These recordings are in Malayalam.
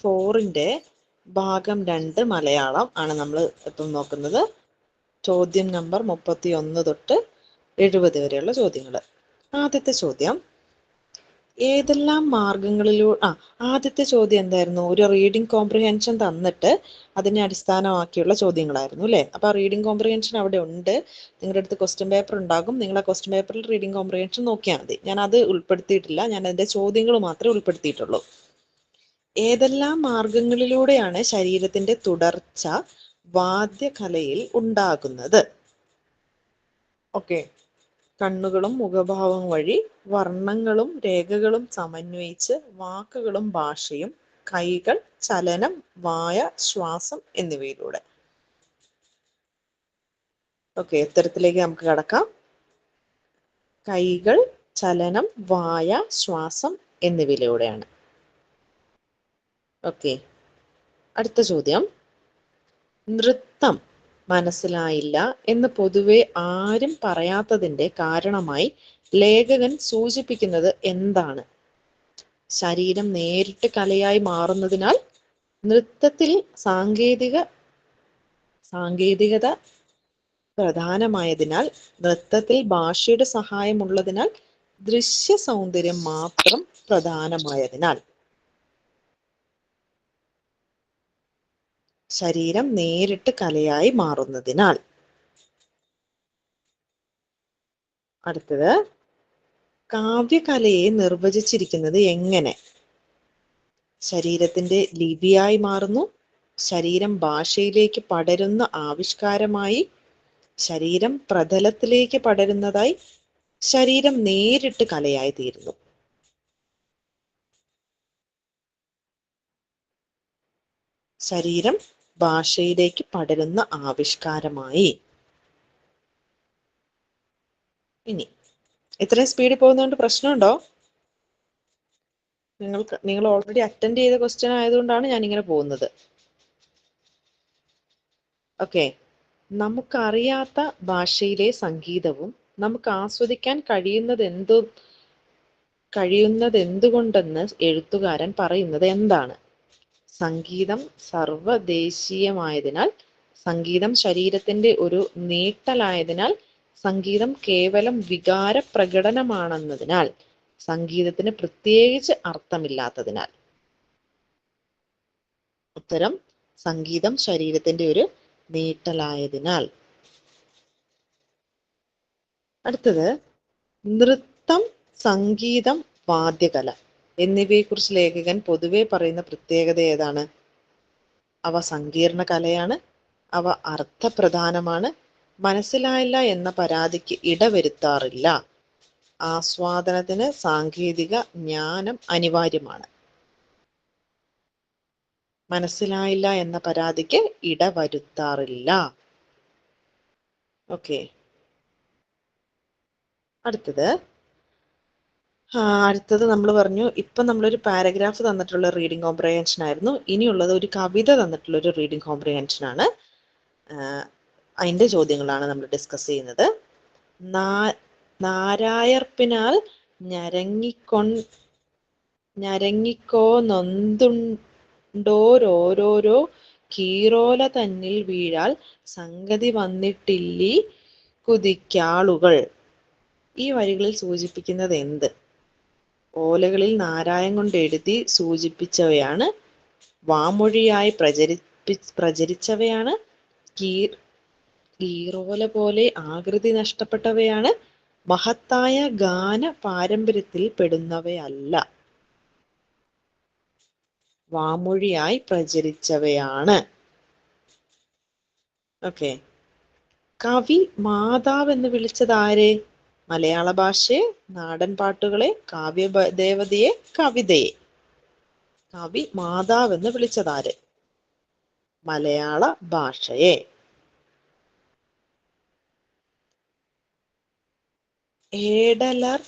4ന്റെ ഭാഗം 2 മലയാളം ആണ് നമ്മൾ ഇപ്പം നോക്കുന്നത്. ചോദ്യം നമ്പർ 31 തൊട്ട് 70 വരെയുള്ള ചോദ്യങ്ങൾ. ആദ്യത്തെ ചോദ്യം, ഏതെല്ലാം മാർഗങ്ങളിലൂടെ ആദ്യത്തെ ചോദ്യം എന്തായിരുന്നു? ഒരു റീഡിംഗ് കോംപ്രിഹെൻഷൻ തന്നിട്ട് അതിനെ അടിസ്ഥാനമാക്കിയുള്ള ചോദ്യങ്ങളായിരുന്നു അല്ലേ? അപ്പൊ റീഡിംഗ് കോംപ്രിഹെൻഷൻ അവിടെ ഉണ്ട്. നിങ്ങളുടെ അടുത്ത് ക്വസ്റ്റ്യൻ പേപ്പർ ഉണ്ടാകും. നിങ്ങൾ ആ ക്വസ്റ്റ്യൻ പേപ്പറിൽ റീഡിംഗ് കോംപ്രിഹെൻഷൻ നോക്കിയാൽ മതി. ഞാൻ അത് ഉൾപ്പെടുത്തിയിട്ടില്ല, ഞാൻ അതിന്റെ ചോദ്യങ്ങൾ മാത്രമേ ഉൾപ്പെടുത്തിയിട്ടുള്ളൂ. ഏതെല്ലാം മാർഗങ്ങളിലൂടെയാണ് ശരീരത്തിന്റെ തുടർച്ച വാദ്യകലയിൽ ഉണ്ടാകുന്നത്? ഓക്കെ, കണ്ണുകളും മുഖഭാവം വഴി, വർണ്ണങ്ങളും രേഖകളും സമന്വയിച്ച്, വാക്കുകളും ഭാഷയും, കൈകൾ, ചലനം, വായ, ശ്വാസം എന്നിവയിലൂടെ. ഓക്കെ, ഉത്തരത്തിലേക്ക് നമുക്ക് കടക്കാം. കൈകൾ, ചലനം, വായ, ശ്വാസം എന്നിവയിലൂടെയാണ്. ഓക്കെ, അടുത്ത ചോദ്യം, നൃത്തം മനസ്സിലായില്ല എന്ന് പൊതുവെ ആരും പറയാത്തതിന്റെ കാരണമായി ലേഖകൻ സൂചിപ്പിക്കുന്നത് എന്താണ്? ശരീരം നേരിട്ട് കലയായി മാറുന്നതിനാൽ, നൃത്തത്തിൽ സാങ്കേതികത പ്രധാനമായതിനാൽ, നൃത്തത്തിൽ ഭാഷയുടെ സഹായമുള്ളതിനാൽ, ദൃശ്യ സൗന്ദര്യം മാത്രം പ്രധാനമായതിനാൽ. ശരീരം നേരിട്ട് കലയായി മാറുന്നതിനാൽ. അടുത്തത്, കാവ്യകലയെ നിർവചിച്ചിരിക്കുന്നത് എങ്ങനെ? ശരീരത്തിന്റെ ലിപിയായി മാറുന്നു, ശരീരം ഭാഷയിലേക്ക് പടരുന്ന ആവിഷ്കാരമായി, ശരീരം പ്രതലത്തിലേക്ക് പടരുന്നതായി, ശരീരം നേരിട്ട് കലയായി തീരുന്നു. ശരീരം ഭാഷയിലേക്ക് പടരുന്ന ആവിഷ്കാരമായി. ഇനി ഇത്രയും സ്പീഡിൽ പോകുന്നതുകൊണ്ട് പ്രശ്നമുണ്ടോ? നിങ്ങൾ ഓൾറെഡി അറ്റൻഡ് ചെയ്ത ക്വസ്റ്റ്യൻ ആയതുകൊണ്ടാണ് ഞാൻ ഇങ്ങനെ പോകുന്നത്. ഓക്കെ, നമുക്കറിയാത്ത ഭാഷയിലെ സംഗീതവും നമുക്ക് ആസ്വദിക്കാൻ കഴിയുന്നതെന്തുകൊണ്ടെന്ന് എഴുത്തുകാരൻ പറയുന്നത് എന്താണ്? സംഗീതം സർവ്വദേശീയമായതിനാൽ, സംഗീതം ശരീരത്തിന്റെ ഒരു നീട്ടലായതിനാൽ, സംഗീതം കേവലം വികാര പ്രകടനമാണെന്നതിനാൽ, സംഗീതത്തിന് പ്രത്യേകിച്ച് അർത്ഥമില്ലാത്തതിനാൽ. ഉത്തരം, സംഗീതം ശരീരത്തിന്റെ ഒരു നീട്ടലായതിനാൽ. അടുത്തത്, നൃത്തം, സംഗീതം, വാദ്യകല എന്നിവയെക്കുറിച്ച് ലേഖകൻ പൊതുവെ പറയുന്ന പ്രത്യേകത ഏതാണ്? അവ സങ്കീർണ കലയാണ്, അവ അർത്ഥപ്രധാനമാണ്, മനസ്സിലായില്ല എന്ന പരാതിക്ക് ഇടവരുത്താറില്ല, ആസ്വാദനത്തിന് സാങ്കേതിക ജ്ഞാനം അനിവാര്യമാണ്. മനസ്സിലായില്ല എന്ന പരാതിക്ക് ഇടവരുത്താറില്ല. ഓക്കെ, അടുത്തത് നമ്മൾ പറഞ്ഞു, ഇപ്പൊ നമ്മളൊരു പാരഗ്രാഫ് തന്നിട്ടുള്ള റീഡിംഗ് കോംപ്രിഹെൻഷൻ ആയിരുന്നു. ഇനിയുള്ളത് ഒരു കവിത തന്നിട്ടുള്ള ഒരു റീഡിംഗ് കോംപ്രിഹെൻഷൻ ആണ്. അതിന്റെ ചോദ്യങ്ങളാണ് നമ്മൾ ഡിസ്കസ് ചെയ്യുന്നത്. നാരായർപ്പിനാൽ ഞരങ്ങിക്കോ നൊന്തുണ്ടോരോരോ കീറോല തന്നിൽ വീഴാൽ സംഗതി വന്നിട്ടില്ലി കുതിക്കാളുകൾ. ഈ വരികളിൽ സൂചിപ്പിക്കുന്നത് എന്ത്? ഓലകളിൽ നാരായം കൊണ്ട് എഴുതി സൂചിപ്പിച്ചവയാണ്, വാമൊഴിയായി പ്രചരിച്ചവയാണ്, കീറോല പോലെ ആകൃതി നഷ്ടപ്പെട്ടവയാണ്, മഹത്തായ ഗാന പാരമ്പര്യത്തിൽ പെടുന്നവയല്ല. വാമൊഴിയായി പ്രചരിച്ചവയാണ്. ഓക്കെ, കവി മാതാവ് എന്ന് വിളിച്ചത് ആരെ? മലയാള ഭാഷയെ, നാടൻ പാട്ടുകളെ, കാവ്യദേവതയെ, കവിതയെ. കവി മാതാവ് എന്ന് വിളിച്ചതാര്? മലയാള ഭാഷയെ. ഏടലർ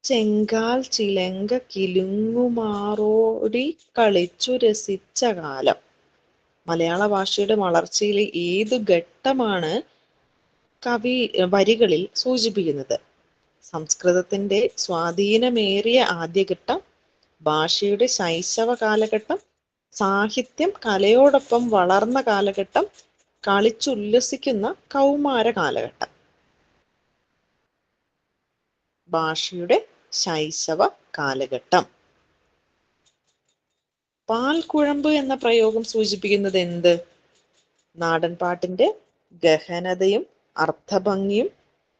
ചെങ്കാൽ ചിലങ്ക കിലുങ്ങുമാറോടി കളിച്ചു രസിച്ച കാലം. മലയാള ഭാഷയുടെ വളർച്ചയിൽ ഏതു ഘട്ടമാണ് കവി വരികളിൽ സൂചിപ്പിക്കുന്നത്? സംസ്കൃതത്തിന്റെ സ്വാധീനമേറിയ ആദ്യഘട്ടം, ഭാഷയുടെ ശൈശവ കാലഘട്ടം, സാഹിത്യം കലയോടൊപ്പം വളർന്ന കാലഘട്ടം, കളിച്ചുല്ലസിക്കുന്ന കൗമാര കാലഘട്ടം. ഭാഷയുടെ ശൈശവ കാലഘട്ടം. പാൽക്കുഴമ്പ് എന്ന പ്രയോഗം സൂചിപ്പിക്കുന്നത് എന്ത്? നാടൻപാട്ടിന്റെ ഗഹനതയും അർത്ഥഭംഗിയും.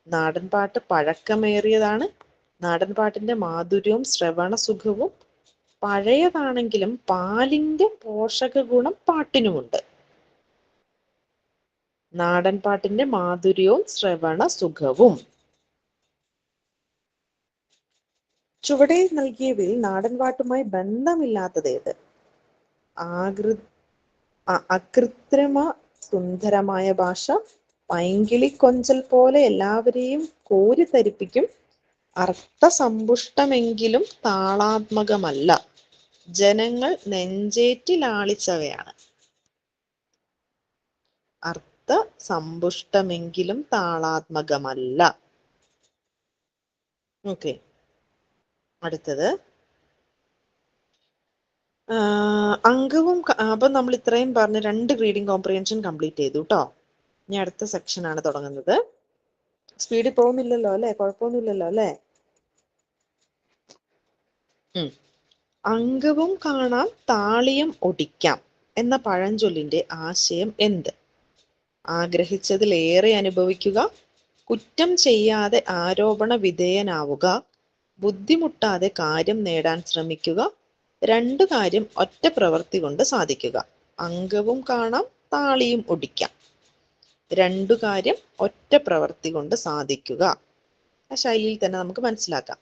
നാടൻപാട്ട് പഴക്കമേറിയതാണ്. നാടൻപാട്ടിന്റെ മാധുര്യവും ശ്രവണസുഖവും പഴയതാണെങ്കിലും പാലിന്റെ പോഷക ഗുണം പാട്ടിനുമുണ്ട്. നാടൻപാട്ടിന്റെ മാധുര്യവും ശ്രവണസുഖവും. ചുവടെ നൽകിയവയിൽ നാടൻപാട്ടുമായി ബന്ധമില്ലാത്തതേത്? അകൃത്രിമ സുന്ദരമായ ഭാഷ, പൈങ്കിളി കൊഞ്ചൽ പോലെ എല്ലാവരെയും കോരിത്തരിപ്പിക്കും, അർത്ഥസമ്പുഷ്ടമെങ്കിലും താളാത്മകമല്ല, ജനങ്ങൾ നെഞ്ചേറ്റിലാളിച്ചവയാണ്. അർത്ഥസമ്പുഷ്ടമെങ്കിലും താളാത്മകമല്ല. ഓക്കെ, അടുത്തത് അംഗവും. അപ്പൊ നമ്മൾ ഇത്രയും പറഞ്ഞ് 2 റീഡിംഗ് കോംപ്രിഹെൻഷൻ കംപ്ലീറ്റ് ചെയ്തു കേട്ടോ. ഇനി അടുത്ത സെക്ഷൻ ആണ് തുടങ്ങുന്നത്. സ്പീഡിൽ പോകുന്നില്ലല്ലോ അല്ലെ? കുഴപ്പമൊന്നുമില്ലല്ലോ അല്ലെ? അംഗവും കാണാം താളിയം ഒടിക്കാം എന്ന പഴഞ്ചൊല്ലിന്റെ ആശയം എന്ത്? ആഗ്രഹിച്ചതിലേറെ അനുഭവിക്കുക, കുറ്റം ചെയ്യാതെ ആരോപണ വിധേയനാവുക, ബുദ്ധിമുട്ടാതെ കാര്യം നേടാൻ ശ്രമിക്കുക, 2 കാര്യം ഒറ്റ പ്രവൃത്തി കൊണ്ട് സാധിക്കുക. അംഗവും കാണാം താളിയും ഒടിക്കാം, 2 കാര്യം ഒറ്റ പ്രവൃത്തി കൊണ്ട് സാധിക്കുക. ആ ശൈലിയിൽ തന്നെ നമുക്ക് മനസ്സിലാക്കാം.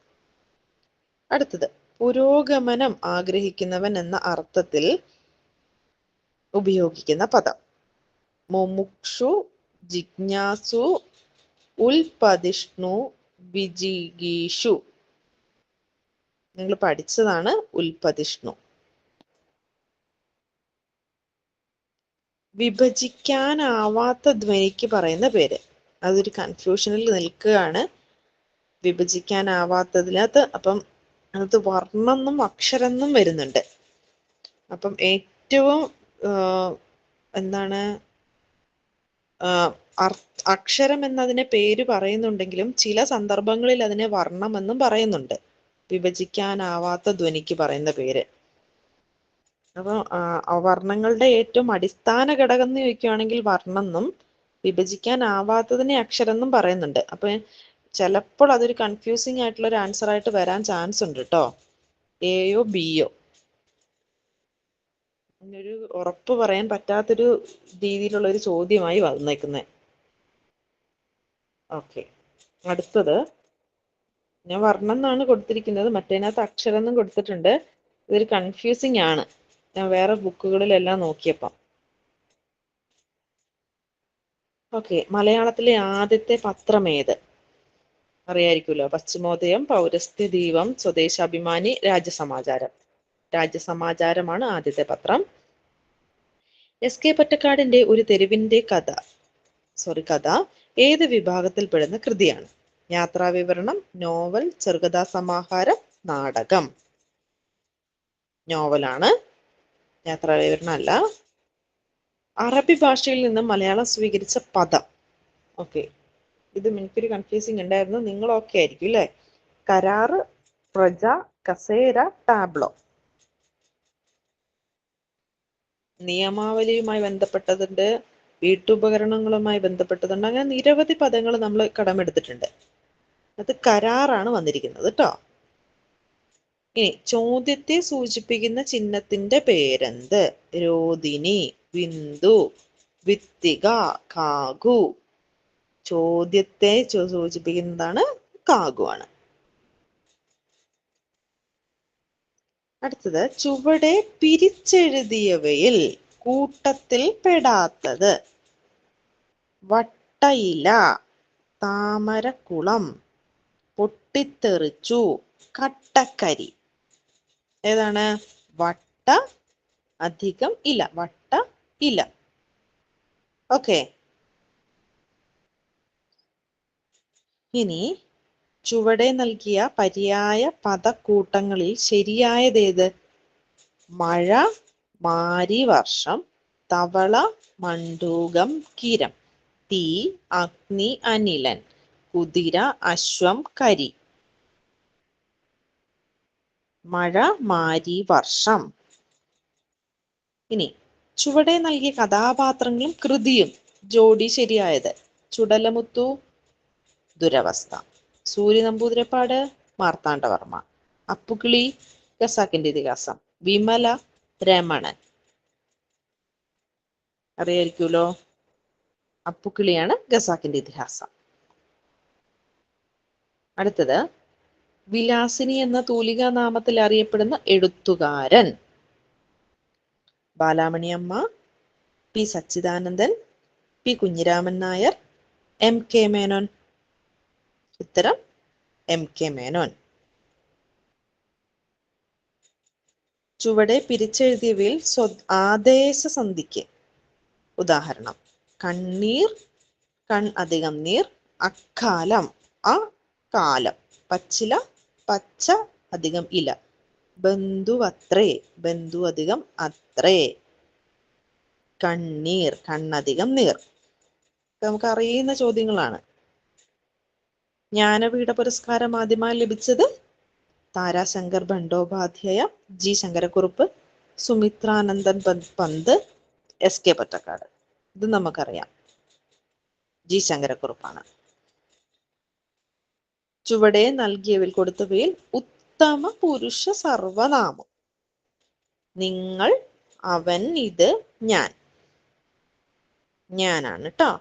അടുത്തത് പുരോഗമനം ആഗ്രഹിക്കുന്നവൻ എന്ന അർത്ഥത്തിൽ ഉപയോഗിക്കുന്ന പദം. മുമുക്ഷു, ജിജ്ഞാസു, ഉൽപതിഷ്ണു, വിജിഗീഷു. നിങ്ങൾ പഠിച്ചതാണ് ഉൽപതിഷ്ണു. വിഭജിക്കാനാവാത്ത ധ്വനിക്ക് പറയുന്ന പേര്. അതൊരു കൺഫ്യൂഷനിൽ നിൽക്കുകയാണ്. വിഭജിക്കാനാവാത്തതിനകത്ത് അപ്പം അതിനകത്ത് വർണ്ണെന്നും അക്ഷരെന്നും വരുന്നുണ്ട്. അപ്പം ഏറ്റവും എന്താണ് അക്ഷരം എന്നതിനെ പേര് പറയുന്നുണ്ടെങ്കിലും ചില സന്ദർഭങ്ങളിൽ അതിനെ വർണ്ണമെന്നും പറയുന്നുണ്ട്. വിഭജിക്കാനാവാത്ത ധ്വനിക്ക് പറയുന്ന പേര്. അപ്പൊ വർണ്ണങ്ങളുടെ ഏറ്റവും അടിസ്ഥാന ഘടകം എന്ന് ചോദിക്കുകയാണെങ്കിൽ വർണ്ണെന്നും, വിഭജിക്കാനാവാത്തതിനെ അക്ഷരം പറയുന്നുണ്ട്. അപ്പൊ ചിലപ്പോൾ അതൊരു കൺഫ്യൂസിങ് ആയിട്ടുള്ള ഒരു ആൻസർ ആയിട്ട് വരാൻ ചാൻസ് ഉണ്ട് കേട്ടോ. എയോ ബിയോ ഒരു ഉറപ്പ് പറയാൻ പറ്റാത്തൊരു രീതിയിലുള്ള ഒരു ചോദ്യമായി വന്നേക്കുന്നത്. ഓക്കെ, അടുത്തത് ഞാൻ വർണ്ണം എന്നാണ് കൊടുത്തിരിക്കുന്നത്, മറ്റേതിനകത്ത് അക്ഷരം എന്നും കൊടുത്തിട്ടുണ്ട്. ഇതൊരു കൺഫ്യൂസിങ് ആണ് ഞാൻ വേറെ ബുക്കുകളിലെല്ലാം നോക്കിയപ്പം. ഓക്കെ, മലയാളത്തിലെ ആദ്യത്തെ പത്രം ഏത്? അറിയായിരിക്കുമല്ലോ. പശ്ചിമോദയം, പൗരസ്ത്യദീപം, സ്വദേശാഭിമാനി, രാജ്യസമാചാരം. രാജ്യസമാചാരമാണ് ആദ്യത്തെ പത്രം. എസ് കെ പൊറ്റക്കാടിന്റെ ഒരു തെരുവിന്റെ കഥ ഏത് വിഭാഗത്തിൽപ്പെടുന്ന കൃതിയാണ്? യാത്രാവിവരണം, നോവൽ, ചെറുകഥാ സമാഹാരം, നാടകം. നോവലാണ്, യാത്രാവിവരണം അല്ല. അറബി ഭാഷയിൽ നിന്നും മലയാളം സ്വീകരിച്ച പദം. ഓക്കെ, ഇത് എനിക്കൊരു കൺഫ്യൂസിങ് ഉണ്ടായിരുന്നു. നിങ്ങൾ ഓക്കെ ആയിരിക്കും അല്ലേ? കരാറ്, പ്രജ, കസേര, ടാബ്ലോ. നിയമാവലിയുമായി ബന്ധപ്പെട്ടതുണ്ട്, വീട്ടുപകരണങ്ങളുമായി ബന്ധപ്പെട്ടതുണ്ട്. അങ്ങനെ നിരവധി പദങ്ങൾ നമ്മൾ കടമെടുത്തിട്ടുണ്ട്. അത് കരാറാണ് വന്നിരിക്കുന്നത് കേട്ടോ. ഇനി ചോദ്യത്തെ സൂചിപ്പിക്കുന്ന ചിഹ്നത്തിന്റെ പേരെന്ത്? രോദിനി, ബിന്ദു, വിത്തിക, കാഗു. ചോദ്യത്തെ സൂചിപ്പിക്കുന്നതാണ് കാഗു ആണ്. അടുത്തത് ചുവടെ പിരിച്ചെഴുതിയവയിൽ കൂട്ടത്തിൽ പെടാത്തത്. വട്ടയില, താമരക്കുളം, പൊട്ടിത്തെറിച്ചു, കട്ടക്കരി. ഏതാണ്? വട്ട അധികം ഇല, വട്ട ഇല. ഓക്കെ, ഇനി ചുവടെ നൽകിയ പര്യായ പദക്കൂട്ടങ്ങളിൽ ശരിയായതേത്? മഴ, മാരിവർഷം, തവള, മണ്ഡൂകം, കിരം. തീ, അഗ്നി, അനിലൻ. കുതിര, അശ്വം, കരി. മഴ, മാരി, വർഷം. ഇനി ചുവടെ നൽകിയ കഥാപാത്രങ്ങളും കൃതിയും ജോഡി ശരിയായത്. ചുടലമുത്തു, ദുരവസ്ഥ. സൂര്യ നമ്പൂതിരിപ്പാട്, മാർത്താണ്ഡവർമ്മ. അപ്പുക്കിളി, ഖസാക്കിന്റെ ഇതിഹാസം. വിമല, രമണൻ. അറിയായിരിക്കുമല്ലോ, അപ്പുക്കിളിയാണ് ഖസാക്കിന്റെ ഇതിഹാസം. അടുത്തത്, വിലാസിനി എന്ന തൂലികാ നാമത്തിൽ അറിയപ്പെടുന്ന എഴുത്തുകാരൻ. Balamaniamma, P Sachidanandan, P Kunhiraman Nair, M K Menon. ഉത്തരം എം കെ മേനോൻ. ചുവടെ പിരിച്ചെഴുതിയവയിൽ ആദേശ സന്ധിക്ക് ഉദാഹരണം. കണ്ണീർ, കൺ അധികം നീർ. അക്കാലം, അ കാലം. പച്ചില, പച്ച അധികം ഇല. ബന്ധുവത്രേ, ബന്ധു അധികം അത്രേ. കണ്ണീർ, കണ്ണധികം നീർ. നമുക്ക് അറിയുന്ന ചോദ്യങ്ങളാണ്. ജ്ഞാനപീഠ പുരസ്കാരം ആദ്യമായി ലഭിച്ചത് താരാശങ്കർ ബണ്ഡോപാധ്യായ, ജി ശങ്കരക്കുറുപ്പ്, സുമിത്രാനന്ദൻ പന്ത്, എസ് കെ പൊറ്റക്കാട്. ഇത് നമുക്കറിയാം, ജി ശങ്കരക്കുറുപ്പാണ്. ചുവടെ നൽകിയവയിൽ കൊടുത്തവയിൽ ഉത്തമ പുരുഷ സർവനാമം. നിങ്ങൾ, അവൻ, ഇത്, ഞാൻ. ഞാനാണ് ട്ടോ.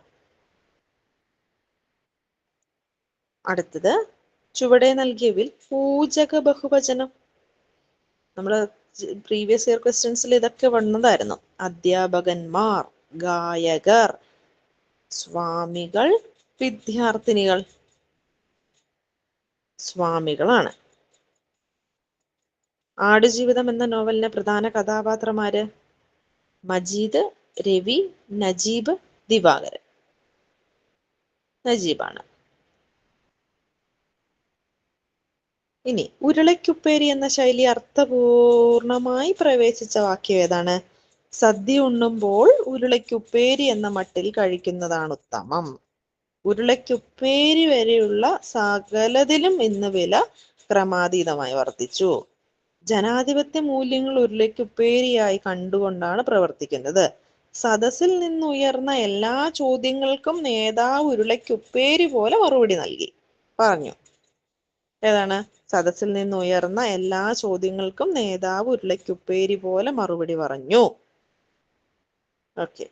അടുത്തത്, ചുവടെ നൽകിയവയിൽ പൂജക ബഹുവചനം. നമ്മള് പ്രീവിയസ് ഇയർ ക്വസ്റ്റ്യൻസിൽ ഇതൊക്കെ വന്നതായിരുന്നു. അധ്യാപകന്മാർ, ഗായകർ, സ്വാമികൾ, വിദ്യാർത്ഥിനികൾ. സ്വാമികളാണ്. ആടുജീവിതം എന്ന നോവലിലെ പ്രധാന കഥാപാത്രമാര്? മജീദ്, രവി, നജീബ്, ദിവാകരൻ. നജീബാണ്. ഇനി ഉരുളയ്ക്കുപ്പേരി എന്ന ശൈലി അർത്ഥപൂർണമായി പ്രവേശിച്ച വാക്യം ഏതാണ്? സദ്യ ഉണ്ണുമ്പോൾ ഉരുളയ്ക്കുപ്പേരി എന്ന മട്ടിൽ കഴിക്കുന്നതാണ് ഉത്തമം. ഉരുളയ്ക്കുപ്പേരി വരെയുള്ള സകലതിലും ഇന്ന് വില ക്രമാതീതമായി വർദ്ധിച്ചു. ജനാധിപത്യ മൂല്യങ്ങൾ ഉരുളയ്ക്കുപ്പേരിയായി കണ്ടുകൊണ്ടാണ് പ്രവർത്തിക്കുന്നത്. സദസ്സിൽ നിന്നുയർന്ന എല്ലാ ചോദ്യങ്ങൾക്കും നേതാവ് ഉരുളയ്ക്കുപ്പേരി പോലെ മറുപടി നൽകി. പറഞ്ഞു. ഏതാണ്? സദസ്സിൽ നിന്നുയർന്ന എല്ലാ ചോദ്യങ്ങൾക്കും നേതാവ് ഉരുളയ്ക്കുപ്പേരി പോലെ മറുപടി പറഞ്ഞു. ഓക്കെ.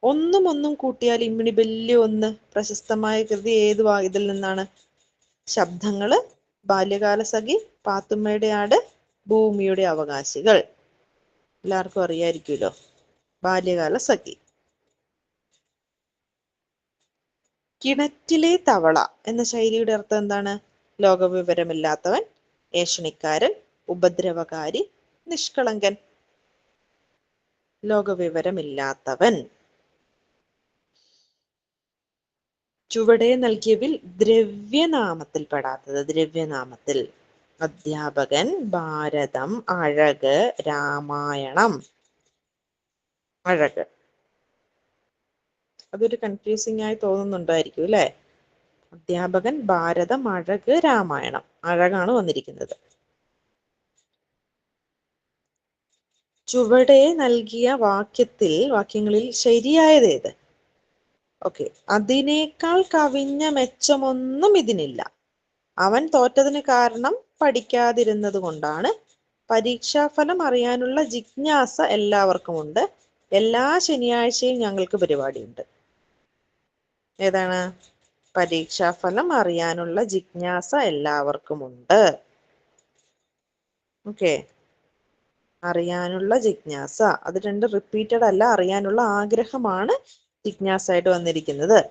ഒന്നും ഒന്നും കൂട്ടിയാൽ ഇമ്മിണി ബല്യ ഒന്ന് പ്രശസ്തമായ കൃതി ഏത് ഇതിൽ നിന്നാണ്? ശബ്ദങ്ങള്, ബാല്യകാലസഖി, പാത്തുമ്മയുടെ ആട്, ഭൂമിയുടെ അവകാശികൾ. എല്ലാവർക്കും അറിയായിരിക്കുമല്ലോ, ബാല്യകാലസഖി. കിണറ്റിലെ തവള എന്ന ശൈലിയുടെ അർത്ഥം എന്താണ്? ലോകവിവരമില്ലാത്തവൻ, ഏഷണിക്കാരൻ, ഉപദ്രവകാരി, നിഷ്കളങ്കൻ. ലോകവിവരമില്ലാത്തവൻ. ചുവടെ നൽകിയതിൽ ദ്രവ്യനാമത്തിൽ പെടാത്തത്. ദ്രവ്യനാമത്തിൽ അധ്യാപകൻ, ഭാരതം, അഴക്, രാമായണം. അഴക്. അതൊരു കൺഫ്യൂസിംഗ് ആയി തോന്നുന്നുണ്ടായിരിക്കും അല്ലെ? അധ്യാപകൻ, ഭാരതം, അഴക്, രാമായണം. അഴകാണ് വന്നിരിക്കുന്നത്. ചുവടെ നൽകിയ വാക്യങ്ങളിൽ ശരിയായത് ഏത്? ഓക്കെ. അതിനേക്കാൾ കവിഞ്ഞ മെച്ചമൊന്നും ഇതിനില്ല. അവൻ തോറ്റതിന് കാരണം പഠിക്കാതിരുന്നത് കൊണ്ടാണ്. പരീക്ഷാഫലം അറിയാനുള്ള ജിജ്ഞാസ എല്ലാവർക്കുമുണ്ട്. എല്ലാ ശനിയാഴ്ചയും ഞങ്ങൾക്ക് പരിപാടിയുണ്ട്. ഏതാണ്? പരീക്ഷാഫലം അറിയാനുള്ള ജിജ്ഞാസ എല്ലാവർക്കുമുണ്ട്. ഓക്കെ. അറിയാനുള്ള ജിജ്ഞാസ, അത് രണ്ട് റിപ്പീറ്റഡ് അല്ല. അറിയാനുള്ള ആഗ്രഹമാണ് ജിജ്ഞാസ ആയിട്ട് വന്നിരിക്കുന്നത്.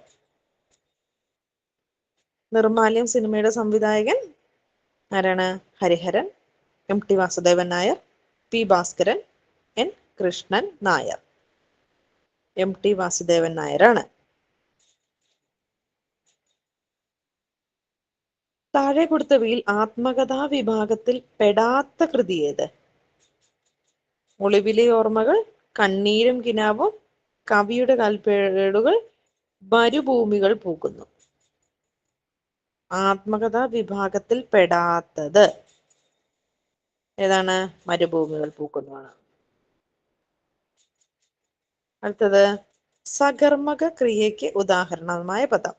നിർമാല്യം സിനിമയുടെ സംവിധായകൻ ആരാണ്? Hariharan, M T Vasudevan Nair, P Bhaskaran, N Krishnan Nair. M T Vasudevan നായരാണ്. താഴെ കൊടുത്തവയിൽ ആത്മകഥാ വിഭാഗത്തിൽ പെടാത്ത കൃതി ഏത്? ഒളിവിലെ ഓർമ്മകൾ, കണ്ണീരും കിനാവും, കവിയുടെ കൽപ്പേടുകൾ, മരുഭൂമികൾ പൂക്കുന്നു. ആത്മകഥാ വിഭാഗത്തിൽ പെടാത്തത് ഏതാണ്? മരുഭൂമികൾ പൂക്കുന്നതാണ്. അടുത്തത് സകർമ്മക ക്രിയയ്ക്ക് ഉദാഹരണമായ പദം.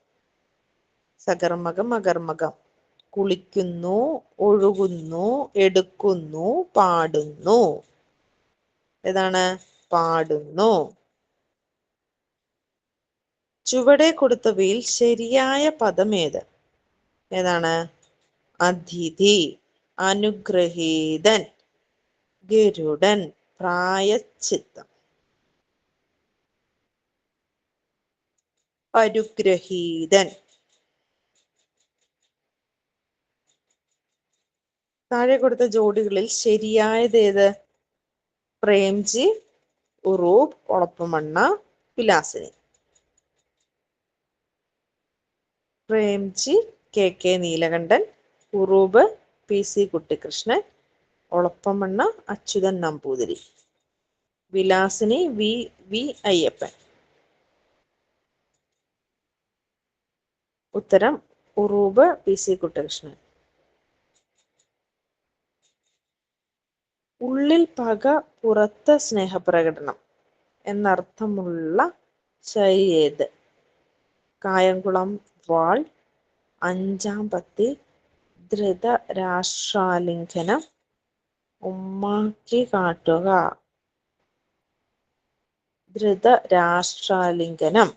സകർമ്മകം, അകർമ്മകം. കുളിക്കുന്നു, ഒഴുകുന്നു, എടുക്കുന്നു, പാടുന്നു. ഏതാണ്? പാടുന്നു. ചുവടെ കൊടുത്തവയിൽ ശരിയായ പദം ഏത്? ഏതാണ്? അതിഥി, അനുഗ്രഹീതൻ, ഗരുഡൻ, പ്രായശ്ചിത്തം. അനുഗ്രഹീതൻ. താഴെ കൊടുത്ത ജോഡികളിൽ ശരിയായത് ഏത്? Premji, Uroob, Olappamanna, Vilasini. Premji K Neelakantan, Uroob PC Kuttikrishnan, Olappamanna Achuthan Namboothiri, Vilasini V Ayyappan. ഉത്തരം ഉറൂബ് PC കുട്ടിക്കൃഷ്ണൻ. ഉള്ളിൽ പക പുറത്ത് സ്നേഹപ്രകടനം എന്നർത്ഥമുള്ള ശൈലി ഏത്? കായംകുളം വാൾ, അഞ്ചാം പത്തി, ധൃതരാഷ്ട്രാലിംഗനം, ഉമ്മാക്കി കാട്ടുക. ധൃതരാഷ്ട്രാലിംഗനം.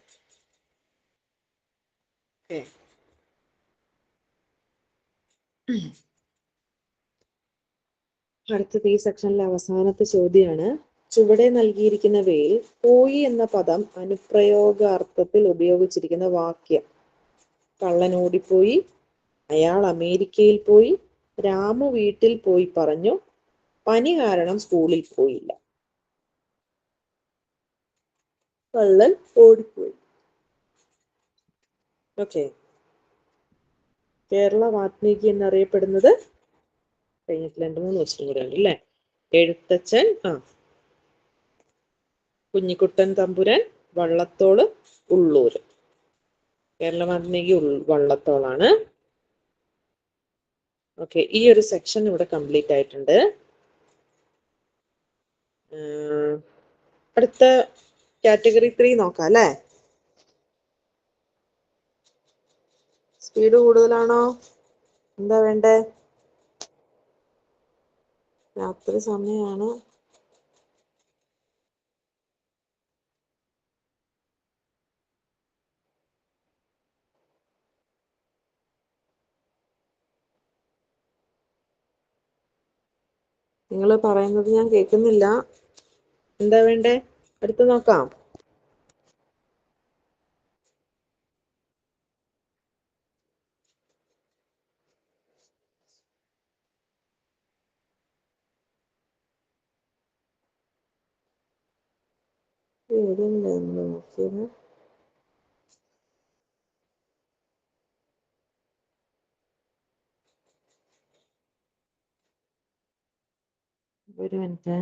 അടുത്തത് ഈ സെക്ഷനിലെ അവസാനത്തെ ചോദ്യമാണ്. ചുവടെ നൽകിയിരിക്കുന്നവയിൽ പോയി എന്ന പദം അനുപ്രയോഗാർത്ഥത്തിൽ ഉപയോഗിച്ചിരിക്കുന്ന വാക്യം. കള്ളൻ ഓടിപ്പോയി, അയാൾ അമേരിക്കയിൽ പോയി, രാമു വീട്ടിൽ പോയി പറഞ്ഞു, പനി കാരണം സ്കൂളിൽ പോയില്ല. കള്ളൻ ഓടിപ്പോയി. ഓക്കെ. കേരള വാത്മീകി എന്നറിയപ്പെടുന്നത് കഴിഞ്ഞിട്ട് 2-3 ദിവസം കൂടെ ഉണ്ട് അല്ലേ? എഴുത്തച്ഛൻ, കുഞ്ഞിക്കുട്ടൻ തമ്പുരാൻ, വള്ളത്തോള്, ഉള്ളൂര്. കേരള വാത്മീകി വള്ളത്തോളാണ്. ഓക്കെ, ഈ ഒരു സെക്ഷൻ ഇവിടെ കംപ്ലീറ്റ് ആയിട്ടുണ്ട്. അടുത്ത കാറ്റഗറി 3 നോക്കാം അല്ലേ? സ്പീഡ് കൂടുതലാണോ? എന്താ വേണ്ടേ? രാത്രി സമയമാണ്. നിങ്ങൾ പറയുന്നത് ഞാൻ കേൾക്കുന്നില്ല. എന്താ വേണ്ടേ? അടുത്ത് നോക്കാം. നോക്കിയത് ഒരു മിനിറ്റ്.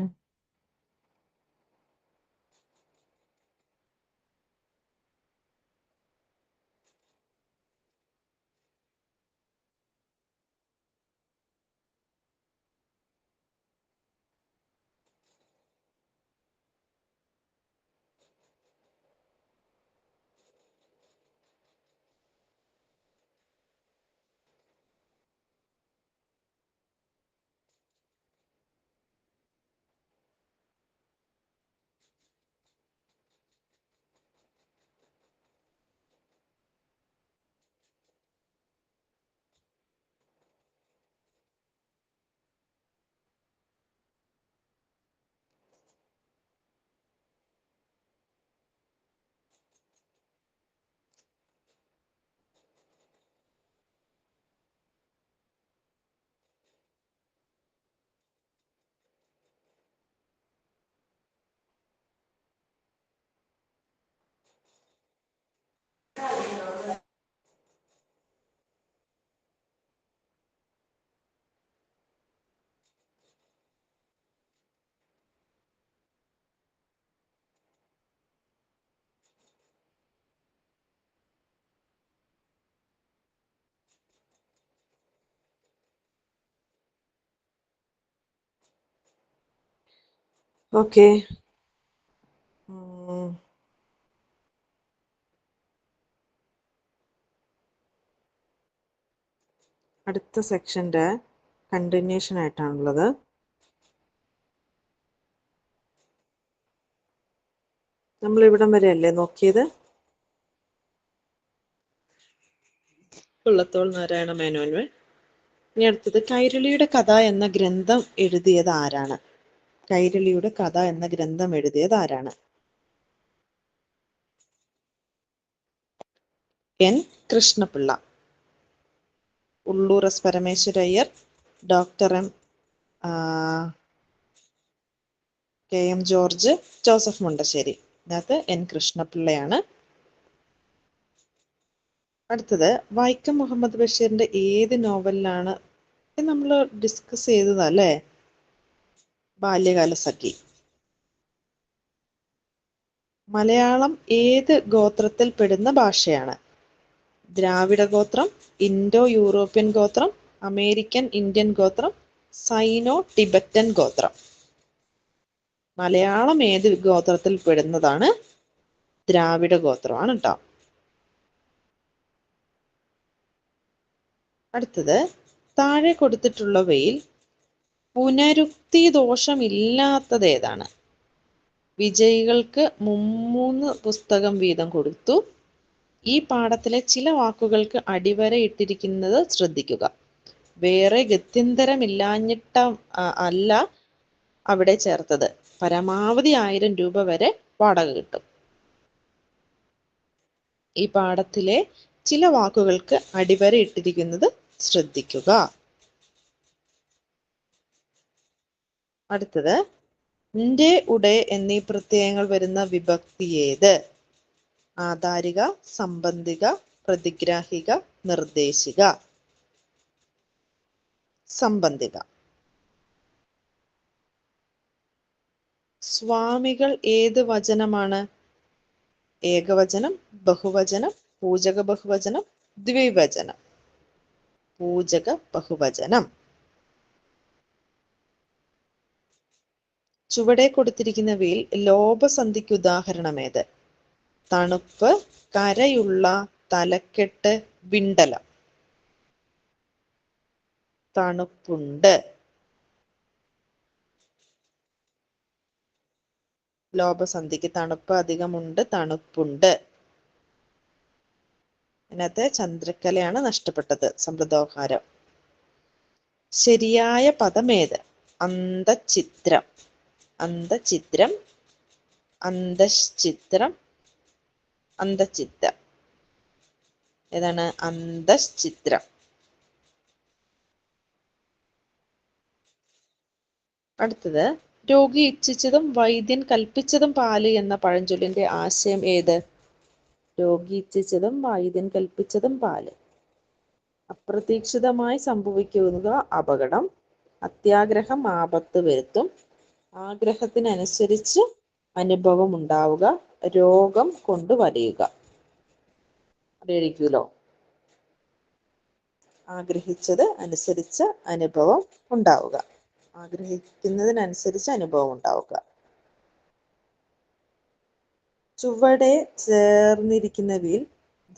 ഓക്കെ. അടുത്ത സെക്ഷൻ്റെ കണ്ടിന്യൂഷൻ ആയിട്ടാണുള്ളത്. നമ്മൾ ഇവിടം വരെയല്ലേ നോക്കിയത്? കുള്ളത്തോൾ നാരായണ മേനോൻ. ഇനി അടുത്തത് കൈരളിയുടെ കഥ എന്ന ഗ്രന്ഥം എഴുതിയത് ആരാണ്? കൈരളിയുടെ കഥ എന്ന ഗ്രന്ഥം എഴുതിയത് ആരാണ്? N Krishnapillai, Ulloor S Parameswara Iyer, doctor K M George, Joseph Mundassery. ഇതിനകത്ത് എൻ കൃഷ്ണപിള്ളയാണ്. അടുത്തത് വൈക്കം മുഹമ്മദ് ബഷീറിന്റെ ഏത് നോവലിലാണ്? നമ്മൾ ഡിസ്കസ് ചെയ്തതല്ലേ, ബാല്യകാലസഖി. മലയാളം ഏത് ഗോത്രത്തിൽ പെടുന്ന ഭാഷയാണ്? ദ്രാവിഡ ഗോത്രം, ഇൻഡോ യൂറോപ്യൻ ഗോത്രം, അമേരിക്കൻ ഇന്ത്യൻ ഗോത്രം, സൈനോ ടിബറ്റൻ ഗോത്രം. മലയാളം ഏത് ഗോത്രത്തിൽ പെടുന്നതാണ്? ദ്രാവിഡ ഗോത്രമാണ് കേട്ടോ. അടുത്തത് താഴെ കൊടുത്തിട്ടുള്ളവയിൽ പുനരുക്തി ദോഷമില്ലാത്തത് ഏതാണ്? വിജയികൾക്ക് 3 പുസ്തകം വീതം കൊടുത്തു. ഈ പാഠത്തിലെ ചില വാക്കുകൾക്ക് അടിവര ഇട്ടിരിക്കുന്നത് ശ്രദ്ധിക്കുക. വേറെ ഗത്യന്തരമില്ലാഞ്ഞിട്ട അല്ല അവിടെ ചേർത്തത്. പരമാവധി 1000 രൂപ വരെ വാടക കിട്ടും. ഈ പാഠത്തിലെ ചില വാക്കുകൾക്ക് അടിവര ഇട്ടിരിക്കുന്നത് ശ്രദ്ധിക്കുക. അടുത്തത് ന്റെ, ഉടെ എന്നീ പ്രത്യയങ്ങൾ വരുന്ന വിഭക്തി ഏത്? ആധാരിക, സംബന്ധിക, പ്രതിഗ്രാഹിക, നിർദ്ദേശിക. സംബന്ധിക. സ്വാമികൾ ഏത് വചനമാണ്? ഏകവചനം, ബഹുവചനം, പൂജക ബഹുവചനം, ദ്വിവചനം. പൂജക ബഹുവചനം. ചുവടെ കൊടുത്തിരിക്കുന്നവയിൽ ലോപസന്ധിക്ക് ഉദാഹരണം ഏത്? തണുപ്പ്, കരയുള്ള, തലക്കെട്ട്, വിണ്ടലം. തണുപ്പുണ്ട്. ലോപസന്ധിക്ക് തണുപ്പ് അധികമുണ്ട്, തണുപ്പുണ്ട്. അതിനകത്ത് ചന്ദ്രക്കലയാണ് നഷ്ടപ്പെട്ടത്, സമൃദ്ധോഹാരം. ശരിയായ പദമേത്? അന്തഃഛിദ്രം, അന്തഃഛിദ്രം, അന്തശ്ചിത്രം, അന്തഃഛിദ്രം. ഏതാണ്? അന്തശ്ചിത്രം. അടുത്തത് രോഗി ഇച്ഛിച്ചതും വൈദ്യൻ കൽപ്പിച്ചതും പാല് എന്ന പഴഞ്ചൊല്ലിന്റെ ആശയം ഏത്? രോഗി ഇച്ഛിച്ചതും വൈദ്യൻ കൽപ്പിച്ചതും പാല്. അപ്രതീക്ഷിതമായി സംഭവിക്കുന്ന അപകടം, അത്യാഗ്രഹം ആപത്ത് വരുത്തും, ആഗ്രഹത്തിനനുസരിച്ച് അനുഭവം ഉണ്ടാവുക, രോഗം കൊണ്ട് വലയുക. അറിയിക്കുമല്ലോ. ആഗ്രഹിച്ചത് അനുസരിച്ച് അനുഭവം ഉണ്ടാവുക, ആഗ്രഹിക്കുന്നതിനനുസരിച്ച് അനുഭവം ഉണ്ടാവുക. ചുവടെ ചേർന്നിരിക്കുന്നവയിൽ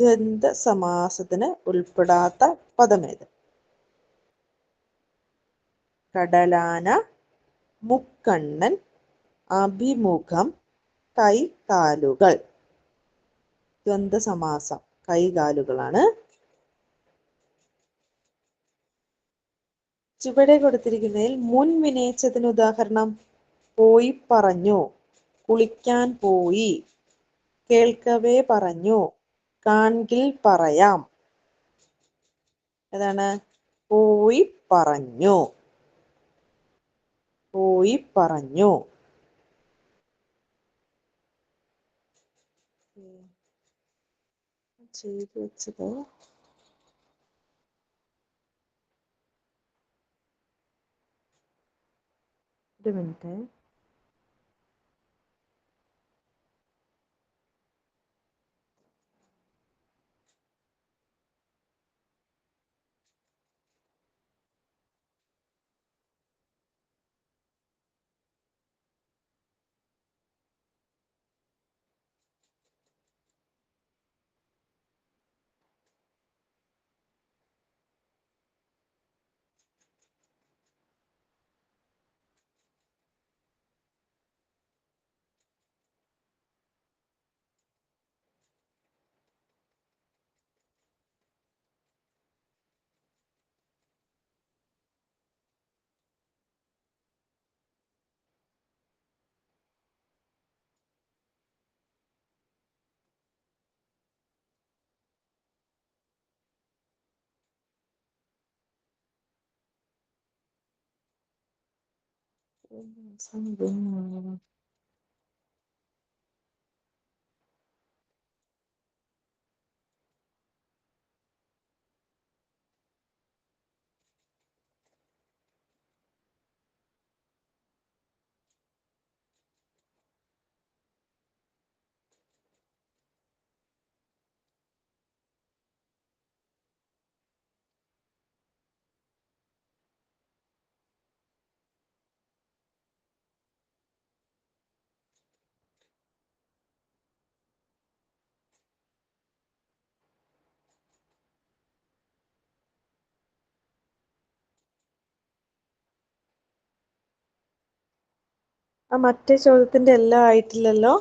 ദ്വന്ദ്വ സമാസത്തിന് ഉൾപ്പെടാത്ത പദമേത്? കടലാന, മുക്കണ്ണൻ, അഭിമുഖം, കൈകാലുകൾ. ദ്വന്ദ്വ സമാസം കൈകാലുകളാണ്. ചുവടെ കൊടുത്തിരിക്കുന്നതിൽ മുൻ വിനയിച്ചതിന് ഉദാഹരണം? പോയി പറഞ്ഞു, കുളിക്കാൻ പോയി, കേൾക്കവേ പറഞ്ഞു, കാൺകിൽ പറയാം. ഏതാണ്? പോയി പറഞ്ഞു, പോയി പറഞ്ഞു. ചെയ്തു വെച്ചത് ഒരു മിനിറ്റ്. ആ മറ്റേ ചോദ്യത്തിന്റെ എല്ലാം ആയിട്ടില്ലല്ലോ.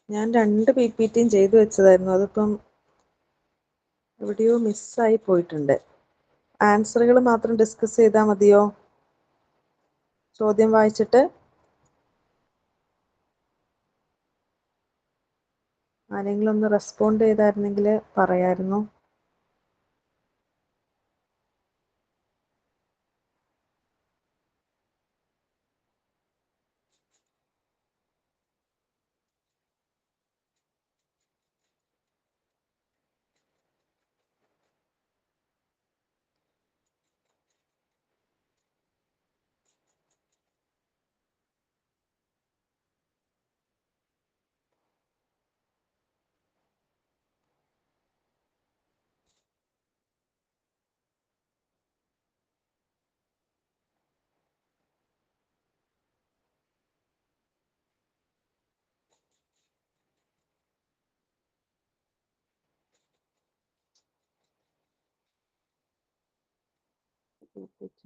ഞാൻ 2 PPTയും ചെയ്തു വെച്ചതായിരുന്നു. അതിപ്പം എവിടെയോ മിസ്സായി പോയിട്ടുണ്ട്. ആൻസറുകൾ മാത്രം ഡിസ്കസ് ചെയ്താൽ മതിയോ? ചോദ്യം വായിച്ചിട്ട് ആരെങ്കിലും ഒന്ന് റെസ്പോണ്ട് ചെയ്തായിരുന്നെങ്കിൽ പറയായിരുന്നു.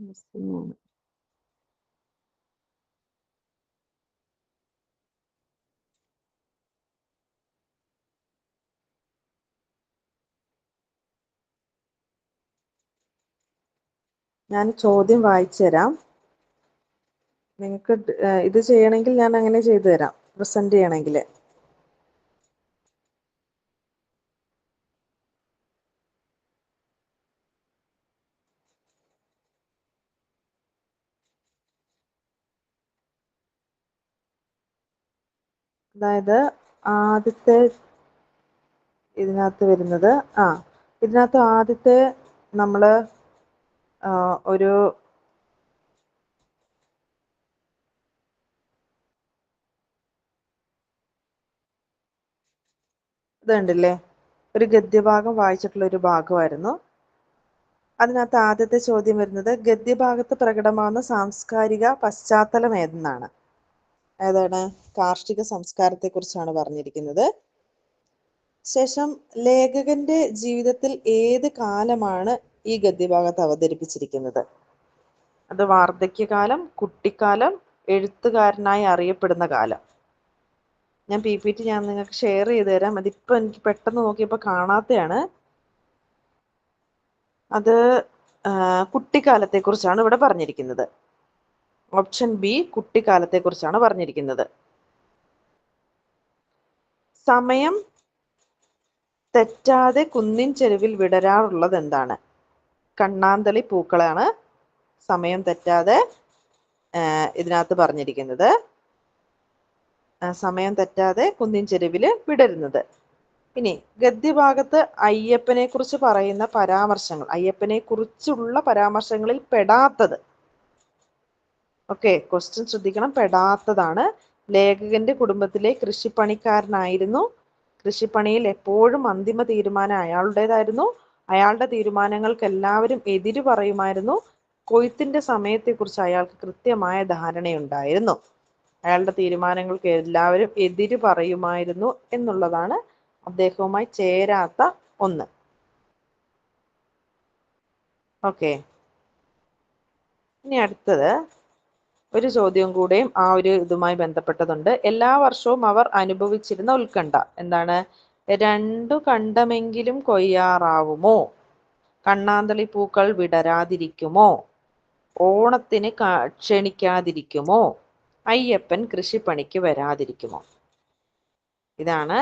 മിസ്സിംഗ് ആണ്. ഞാൻ ചോദ്യം വായിച്ചു തരാം. നിങ്ങൾക്ക് ഇത് ചെയ്യണമെങ്കിൽ ഞാൻ അങ്ങനെ ചെയ്തു തരാം, പ്രസന്റ് ചെയ്യണമെങ്കിൽ. അതായത് ആദ്യത്തെ ഇതിനകത്ത് വരുന്നത് ഇതിനകത്ത് ആദ്യത്തെ നമ്മൾ ഒരു ഇതുണ്ടല്ലേ, ഒരു ഗദ്യഭാഗം വായിച്ചിട്ടുള്ള ഒരു ഭാഗമായിരുന്നു. അതിനകത്ത് ആദ്യത്തെ ചോദ്യം വരുന്നത് ഗദ്യഭാഗത്ത് പ്രകടമാകുന്ന സാംസ്കാരിക പശ്ചാത്തലം ഏതെന്നാണ്. ഏതാണ്? കാർഷിക സംസ്കാരത്തെ കുറിച്ചാണ് പറഞ്ഞിരിക്കുന്നത്. ശേഷം ലേഖകന്റെ ജീവിതത്തിൽ ഏത് കാലമാണ് ഈ ഗദ്യഭാഗത്ത് അവതരിപ്പിച്ചിരിക്കുന്നത്? അത് വാർദ്ധക്യകാലം, കുട്ടിക്കാലം, എഴുത്തുകാരനായി അറിയപ്പെടുന്ന കാലം. ഞാൻ PPT ഞാൻ നിങ്ങൾക്ക് ഷെയർ ചെയ്ത് തരാം. അതിപ്പോ എനിക്ക് പെട്ടെന്ന് നോക്കിയപ്പോൾ കാണാത്തതാണ്. അത് കുട്ടിക്കാലത്തെ കുറിച്ചാണ് ഇവിടെ പറഞ്ഞിരിക്കുന്നത്. ഓപ്ഷൻ ബി കുട്ടിക്കാലത്തെ കുറിച്ചാണ് പറഞ്ഞിരിക്കുന്നത്. സമയം തെറ്റാതെ കുന്നിൻ ചെരുവിൽ വിടരാറുള്ളത് എന്താണ്? കണ്ണാന്തളി പൂക്കളാണ് സമയം തെറ്റാതെ ഇതിനകത്ത് പറഞ്ഞിരിക്കുന്നത്. സമയം തെറ്റാതെ കുന്നിൻ ചെരുവില് വിടരുന്നത്. ഇനി ഗദ്യഭാഗത്ത് അയ്യപ്പനെ കുറിച്ച് പറയുന്ന പരാമർശങ്ങൾ, അയ്യപ്പനെ കുറിച്ചുള്ള പരാമർശങ്ങളിൽ പെടാത്തത്. ഓക്കെ, ക്വസ്റ്റ്യൻ ശ്രദ്ധിക്കണം, പെടാത്തതാണ്. ലേഖകന്റെ കുടുംബത്തിലെ കൃഷിപ്പണിക്കാരനായിരുന്നു. കൃഷിപ്പണിയിൽ എപ്പോഴും അന്തിമ തീരുമാനം അയാളുടേതായിരുന്നു. അയാളുടെ തീരുമാനങ്ങൾക്ക് എല്ലാവരും എതിര് പറയുമായിരുന്നു. കൊയ്ത്തിന്റെ സമയത്തെക്കുറിച്ച് അയാൾക്ക് കൃത്യമായ ധാരണയുണ്ടായിരുന്നു. അയാളുടെ തീരുമാനങ്ങൾക്ക് എല്ലാവരും എതിര് പറയുമായിരുന്നു എന്നുള്ളതാണ് അദ്ദേഹവുമായി ചേരാത്ത ഒന്ന്. ഓക്കെ, ഇനി അടുത്തത് ഒരു ചോദ്യം കൂടെയും ആ ഒരു ഇതുമായി ബന്ധപ്പെട്ടതുണ്ട്. എല്ലാ വർഷവും അവർ അനുഭവിച്ചിരുന്ന ഉത്കണ്ഠ എന്താണ്? രണ്ടു കണ്ടമെങ്കിലും കൊയ്യാറാവുമോ? കണ്ണാന്തളി പൂക്കൾ വിടരാതിരിക്കുമോ? ഓണത്തിന് ക്ഷണിക്കാതിരിക്കുമോ? അയ്യപ്പൻ കൃഷിപ്പണിക്ക് വരാതിരിക്കുമോ? ഇതാണ്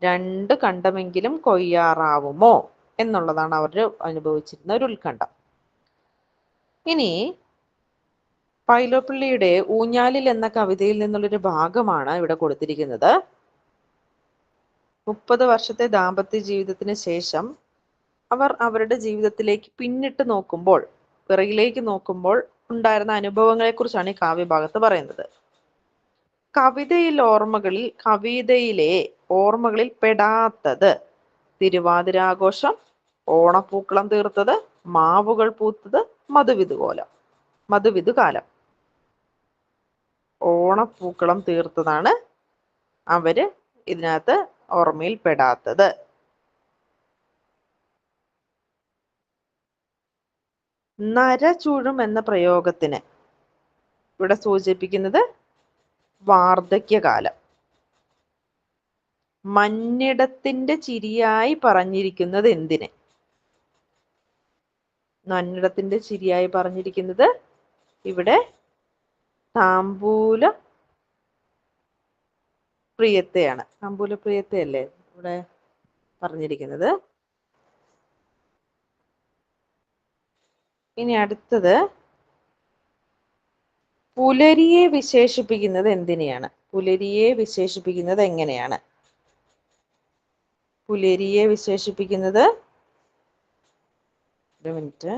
രണ്ട് കണ്ടമെങ്കിലും കൊയ്യാറാവുമോ എന്നുള്ളതാണ് അവർ അനുഭവിച്ചിരുന്ന ഒരു ഉത്കണ്ഠ. ഇനി വൈലോപ്പിള്ളിയുടെ ഊഞ്ഞാലിൽ എന്ന കവിതയിൽ നിന്നുള്ളൊരു ഭാഗമാണ് ഇവിടെ കൊടുത്തിരിക്കുന്നത്. 30 വർഷത്തെ ദാമ്പത്യ ജീവിതത്തിന് ശേഷം അവർ അവരുടെ ജീവിതത്തിലേക്ക് പിന്നിട്ട് നോക്കുമ്പോൾ, പിറകിലേക്ക് നോക്കുമ്പോൾ ഉണ്ടായിരുന്ന അനുഭവങ്ങളെക്കുറിച്ചാണ് ഈ കാവ്യഭാഗത്ത് പറയുന്നത്. കവിതയിലെ ഓർമ്മകളിൽ പെടാത്തത് തിരുവാതിരാഘോഷം, ഓണപ്പൂക്കളം തീർത്തത്, മാവുകൾ പൂത്തത്, മധുവിധുകാലം. ഓണപ്പൂക്കളം തീർത്തതാണ് അവര് ഇതിനകത്ത് ഓർമ്മയിൽ പെടാത്തത്. നരചൂഴും എന്ന പ്രയോഗത്തിന് ഇവിടെ സൂചിപ്പിക്കുന്നത് വാർദ്ധക്യകാലം. മഞ്ഞിടത്തിന്റെ ചിരിയായി പറഞ്ഞിരിക്കുന്നത് എന്തിന്? മഞ്ഞിടത്തിന്റെ ചിരിയായി പറഞ്ഞിരിക്കുന്നത് ഇവിടെ താമ്പൂല പ്രിയത്തെയാണ്. താമ്പൂല പ്രിയത്തെയല്ലേ ഇവിടെ പറഞ്ഞിരിക്കുന്നത്. ഇനി അടുത്തത് പുലരിയെ വിശേഷിപ്പിക്കുന്നത് എന്തിനെയാണ്? പുലരിയെ വിശേഷിപ്പിക്കുന്നത് എങ്ങനെയാണ്? പുലരിയെ വിശേഷിപ്പിക്കുന്നത്, ഒരു മിനിറ്റ്,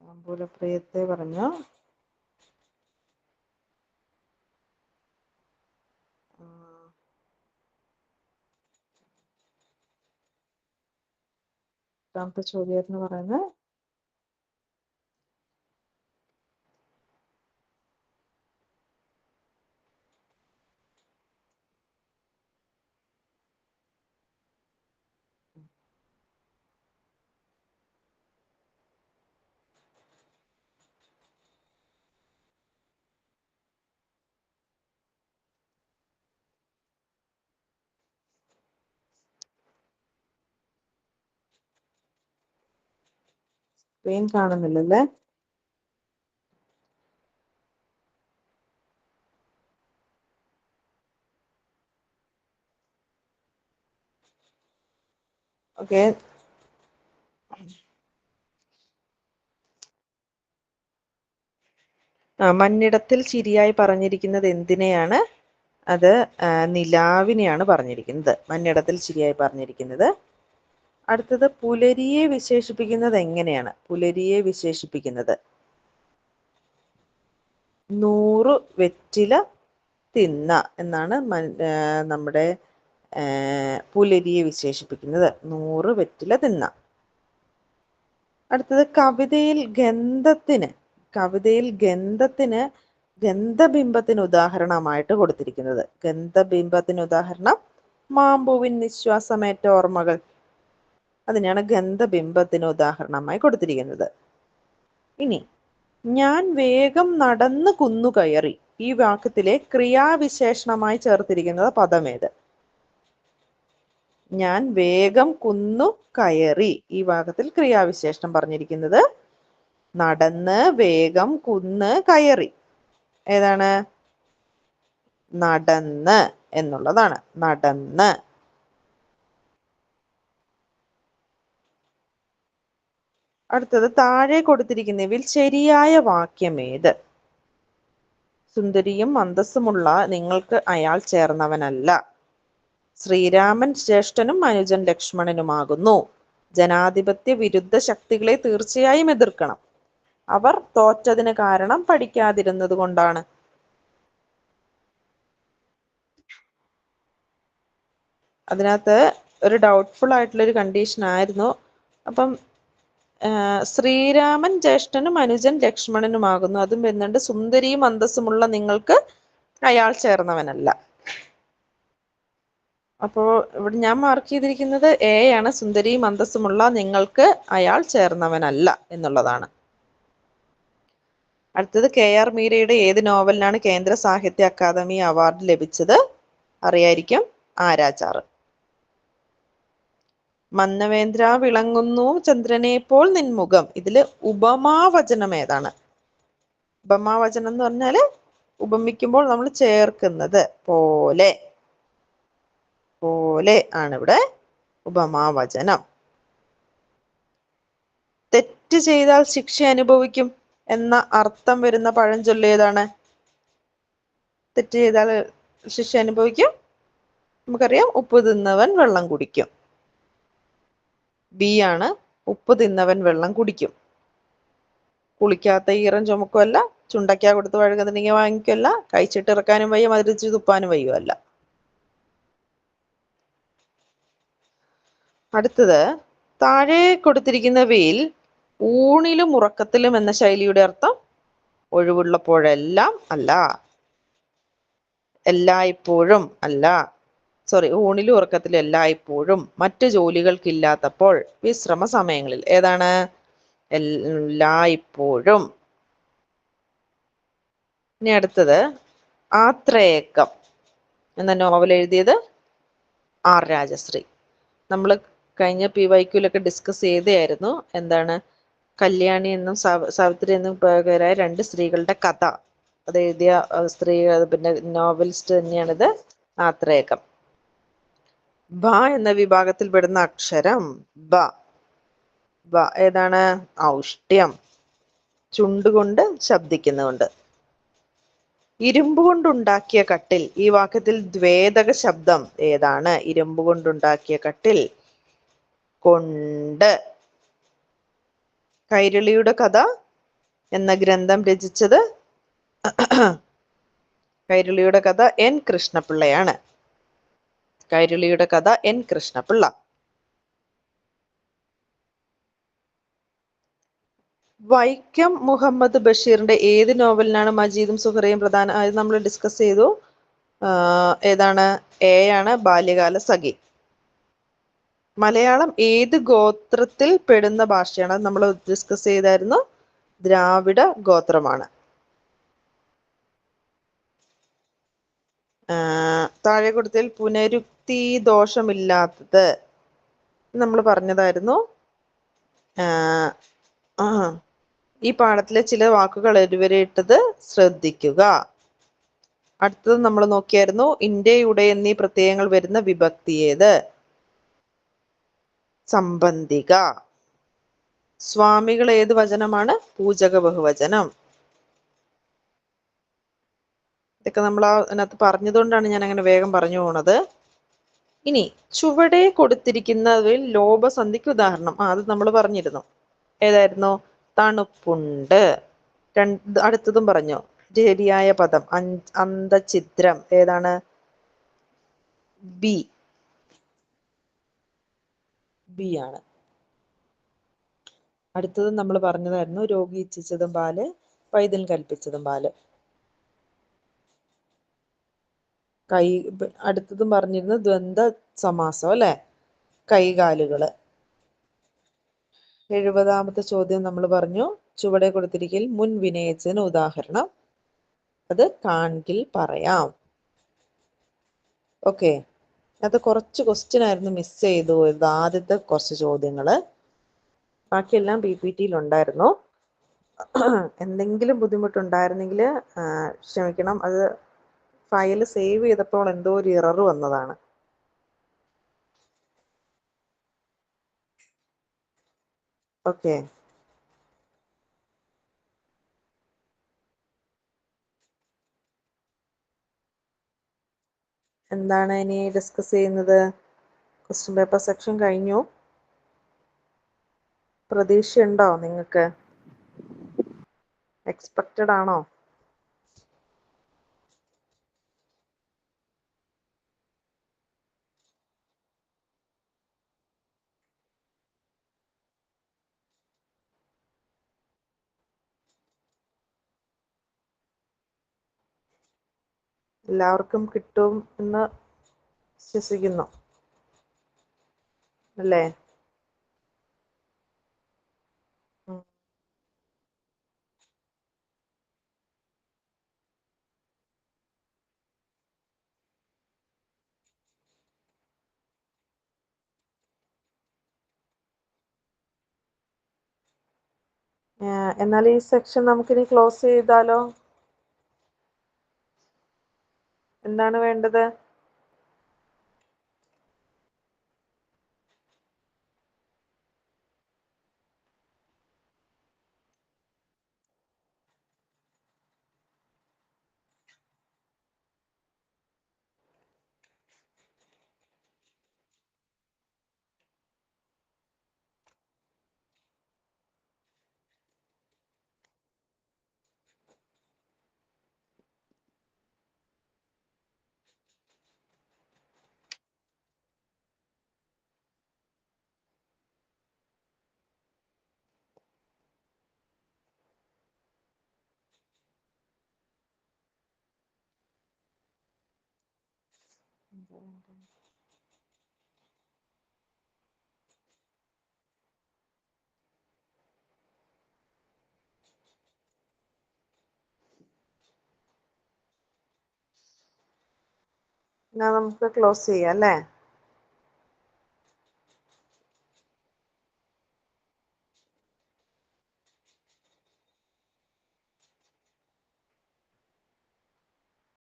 താമ്പൂലപ്രിയത്തെ പറഞ്ഞു. രണ്ടാമത്തെ ചോദ്യം എന്ന് പറയുന്നത് സ്ക്രീൻ കാണുന്നില്ലല്ലേ? ഓക്കെ, മഞ്ഞിടത്തിൽ ചിരിയായി പറഞ്ഞിരിക്കുന്നത് എന്തിനെയാണ്? അത് നിലാവിനെയാണ് പറഞ്ഞിരിക്കുന്നത്. മഞ്ഞിടത്തിൽ ചിരിയായി പറഞ്ഞിരിക്കുന്നത്. അടുത്തത് പുലരിയെ വിശേഷിപ്പിക്കുന്നത് എങ്ങനെയാണ്? പുലരിയെ വിശേഷിപ്പിക്കുന്നത് 100 വെറ്റില തിന്ന എന്നാണ് നമ്മുടെ പുലരിയെ വിശേഷിപ്പിക്കുന്നത്. 100 വെറ്റില തിന്ന. അടുത്തത് കവിതയിൽ ഗന്ധബിംബത്തിന് ഉദാഹരണമായിട്ട് കൊടുത്തിരിക്കുന്നത്. ഗന്ധബിംബത്തിന് ഉദാഹരണം മാമ്പൂവിൻ നിശ്വാസമേറ്റ ഓർമ്മകൾ. അതിനാണ് ഗന്ധബിംബത്തിന് ഉദാഹരണമായി കൊടുത്തിരിക്കുന്നത്. ഇനി ഞാൻ വേഗം നടന്ന് കുന്നു കയറി. ഈ വാക്യത്തിലെ ക്രിയാവിശേഷണമായി ചേർത്തിരിക്കുന്നത് പദമേത്? ഞാൻ വേഗം കുന്നു കയറി. ഈ വാക്യത്തിൽ ക്രിയാവിശേഷണം പറഞ്ഞിരിക്കുന്നത് നടന്ന് വേഗം കുന്ന് കയറി. ഏതാണ്? നടന്ന് എന്നുള്ളതാണ്. നടന്ന്. അടുത്തത് താഴെ കൊടുത്തിരിക്കുന്നവയിൽ ശരിയായ വാക്യം ഏത്? സുന്ദരിയും അന്തസ്സുമുള്ള നിങ്ങൾക്ക് അയാൾ ചേർന്നവനല്ല. ശ്രീരാമൻ ജ്യേഷ്ഠനും അനുജൻ ലക്ഷ്മണനുമാകുന്നു. ജനാധിപത്യ വിരുദ്ധ ശക്തികളെ തീർച്ചയായും എതിർക്കണം. അവർ തോറ്റതിന് കാരണം പഠിക്കാതിരുന്നത് കൊണ്ടാണ്. അതിനകത്ത് ഒരു ഡൗട്ട്ഫുൾ ആയിട്ടുള്ളൊരു കണ്ടീഷൻ ആയിരുന്നു. അപ്പം ശ്രീരാമൻ ജ്യേഷ്ഠനും അനുജൻ ലക്ഷ്മണനുമാകുന്നു. അതും വരുന്നുണ്ട് സുന്ദരിയും അന്തസ്സുമുള്ള നിങ്ങൾക്ക് അയാൾ ചേർന്നവനല്ല. അപ്പോൾ ഇവിടെ ഞാൻ മാർക്ക് ചെയ്തിരിക്കുന്നത് എ ആണ്. സുന്ദരിയും അന്തസ്സുമുള്ള നിങ്ങൾക്ക് അയാൾ ചേർന്നവനല്ല എന്നുള്ളതാണ്. അടുത്തത് KR മീരയുടെ ഏത് നോവലിനാണ് കേന്ദ്ര സാഹിത്യ അക്കാദമി അവാർഡ് ലഭിച്ചത്? അറിയായിരിക്കും, ആരാചാറ്. മന്നവേന്ദ്ര വിളങ്ങുന്നു ചന്ദ്രനെ പോൽ നിൻമുഖം. ഇതില് ഉപമാവചനം ഏതാണ്? ഉപമാവചനം എന്ന് പറഞ്ഞാല് ഉപമിക്കുമ്പോൾ നമ്മൾ ചേർക്കുന്നത് പോലെ. പോലെ ആണ് ഇവിടെ ഉപമാവചനം. തെറ്റ് ചെയ്താൽ ശിക്ഷ അനുഭവിക്കും എന്ന അർത്ഥം വരുന്ന പഴഞ്ചൊല്ല് ഏതാണ്? തെറ്റ് ചെയ്താൽ ശിക്ഷ അനുഭവിക്കും. നമുക്കറിയാം, ഉപ്പ് തിന്നവൻ വെള്ളം കുടിക്കും. ബി ആണ്, ഉപ്പ് തിന്നവൻ വെള്ളം കുടിക്കും. കുളിക്കാത്ത ഈറൻ ചുമക്കുമല്ല, ചുണ്ടയ്ക്ക കൊടുത്ത് വഴുകുന്നുണ്ടെങ്കിൽ വാങ്ങിക്കുമല്ല, കഴിച്ചിട്ട് ഇറക്കാനും വയ്യ മധുരിച്ച് തുപ്പാനും വയ്യുമല്ല. അടുത്തത് താഴെ കൊടുത്തിരിക്കുന്നവയിൽ ഊണിലും ഉറക്കത്തിലും എന്ന ശൈലിയുടെ അർത്ഥം ഒഴിവുള്ളപ്പോഴെല്ലാം അല്ല, എല്ലായ്പ്പോഴും അല്ല. ഊണിലും ഉറക്കത്തിലും എല്ലായ്പ്പോഴും, മറ്റു ജോലികൾക്കില്ലാത്തപ്പോൾ, വിശ്രമ സമയങ്ങളിൽ. ഏതാണ്? എല്ലായ്പ്പോഴും. ഇനി അടുത്തത് ആത്രേയകം എന്ന നോവൽ എഴുതിയത് ആർ രാജശ്രീ. നമ്മൾ കഴിഞ്ഞ PYQലൊക്കെ ഡിസ്കസ് ചെയ്തായിരുന്നു. എന്താണ്? കല്യാണി എന്നും സാവിത്രി എന്നും പേരായ രണ്ട് സ്ത്രീകളുടെ കഥ അത് എഴുതിയ സ്ത്രീ, പിന്നെ നോവലിസ്റ്റ് തന്നെയാണിത്, ആത്രേയകം. ബ എന്ന വിഭാഗത്തിൽ പെടുന്ന അക്ഷരം ബ. ഏതാണ്? ഔഷ്ട്യം. ചുണ്ടുകൊണ്ട് ശബ്ദിക്കുന്നുണ്ട്. ഇരുമ്പ് കൊണ്ടുണ്ടാക്കിയ കട്ടിൽ. ഈ വാക്യത്തിൽ ദ്വേതക ശബ്ദം ഏതാണ്? ഇരുമ്പ് കൊണ്ടുണ്ടാക്കിയ കട്ടിൽ. കൊണ്ട്. കൈരളിയുടെ കഥ എന്ന ഗ്രന്ഥം രചിച്ചത് കൈരളിയുടെ കഥ N കൃഷ്ണപിള്ളയാണ്. കൈരളിയുടെ കഥ N കൃഷ്ണപിള്ള. വൈക്കം മുഹമ്മദ് ബഷീറിന്റെ ഏത് നോവലിനാണ് മജീദും സുഹറയും പ്രധാന? അത് നമ്മൾ ഡിസ്കസ് ചെയ്തു. ഏതാണ്? എ ആണ്, ബാല്യകാല സഖി. മലയാളം ഏത് ഗോത്രത്തിൽ പെടുന്ന ഭാഷയാണ്? നമ്മൾ ഡിസ്കസ് ചെയ്തായിരുന്നു, ദ്രാവിഡ ഗോത്രമാണ്. താഴെ കൊടുത്തതിൽ പുനരുക്തി ദോഷമില്ലാത്തത് നമ്മൾ പറഞ്ഞതായിരുന്നു. ഈ പാഠത്തിലെ ചില വാക്കുകൾ അടിവരയിട്ടത് ശ്രദ്ധിക്കുക. അടുത്തത് നമ്മൾ നോക്കിയായിരുന്നു, ഇന്റെ, ഉടെ എന്നീ പ്രത്യയങ്ങൾ വരുന്ന വിഭക്തി ഏത്? സംബന്ധിക. സ്വാമികൾ ഏത് വചനമാണ്? പൂജക ബഹുവചനം. ഇതൊക്കെ നമ്മൾ അതിനകത്ത് പറഞ്ഞതുകൊണ്ടാണ് ഞാൻ അങ്ങനെ വേഗം പറഞ്ഞു പോണത്. ഇനി ചുവടെ കൊടുത്തിരിക്കുന്നതിൽ ലോപസന്ധിക്ക് ഉദാഹരണം. അത് നമ്മൾ പറഞ്ഞിരുന്നു. ഏതായിരുന്നു? തണുപ്പുണ്ട്. അടുത്തതും പറഞ്ഞു. ശരിയായ പദം അന്തഛിദ്രം. ഏതാണ്? ബി ആണ്. അടുത്തത് നമ്മൾ പറഞ്ഞതായിരുന്നു രോഗി ഇച്ഛിച്ചതും പാല്, വൈദ്യൻ കൽപ്പിച്ചതും പാല്. അടുത്തതും പറഞ്ഞിരുന്നു ദ്വന്ദ്വ സമാസം അല്ലെ, കൈകാലുകള്. 70ാമത്തെ ചോദ്യം നമ്മൾ പറഞ്ഞു ചുവടെ കൊടുത്തിരിക്കൽ മുൻ വിനയിച്ചതിന് ഉദാഹരണം, അത് കാൺകിൽ പറയാം. ഓക്കെ, അത് കുറച്ച് ക്വസ്റ്റ്യൻ ആയിരുന്നു മിസ് ചെയ്തു പോയത്, ആദ്യത്തെ കുറച്ച് ചോദ്യങ്ങള്. ബാക്കിയെല്ലാം PPT-യിൽ ഉണ്ടായിരുന്നു. എന്തെങ്കിലും ബുദ്ധിമുട്ടുണ്ടായിരുന്നെങ്കിൽ ക്ഷമിക്കണം, അത് ഫയൽ സേവ് ചെയ്തപ്പോൾ എന്തോ ഒരു എറർ വന്നതാണ്. ഓക്കെ, എന്താണ് ഇനി ഡിസ്കസ് ചെയ്യുന്നത്? ക്വസ്റ്റ്യൻ പേപ്പർ സെക്ഷൻ കഴിഞ്ഞു. പ്രതീക്ഷയുണ്ടോ നിങ്ങൾക്ക്? എക്സ്പെക്റ്റഡ് ആണോ? എല്ലാവർക്കും കിട്ടും എന്ന് വിശ്വസിക്കുന്നു അല്ലേ? എന്നാൽ ഈ സെക്ഷൻ നമുക്കിനി ക്ലോസ് ചെയ്താലോ? എന്താണ് വേണ്ടത്? എന്നാ നമുക്ക് ക്ലോസ് ചെയ്യാം അല്ലേ?